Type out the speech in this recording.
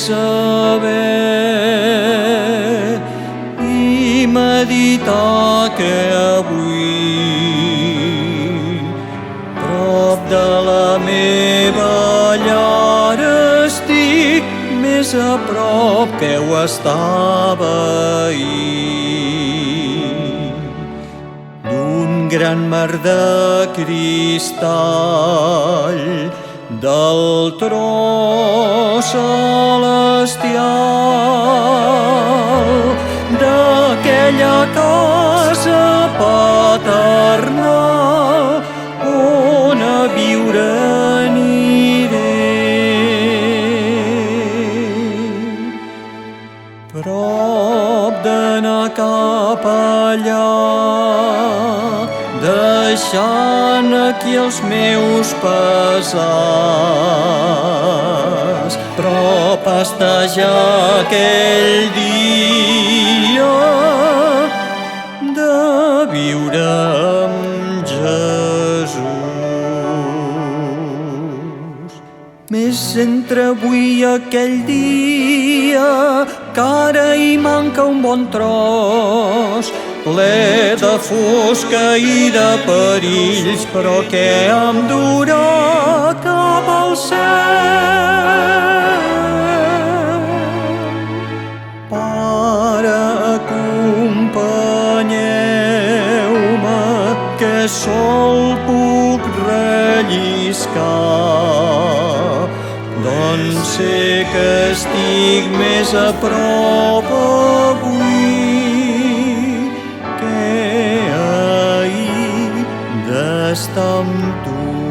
saber i meditar que avui, prop de la meva llar, estic més a prop que ho estava ahir. D'un gran mar de cristall, del tro celestial, d'aquella casa paternal on a viure aniré. Prop d'anar cap allà, deixant aquí els meus pesars, però pastejar aquell dia de viure amb Jesús. Més entre avui i aquell dia, que ara hi manca un bon tros, ple de fosca i de perills, però que em durà cap al cel. Pare, acompanyeu-me, que sol puc relliscar, doncs sé que estic més a prop avui que ahir d'estar amb tu.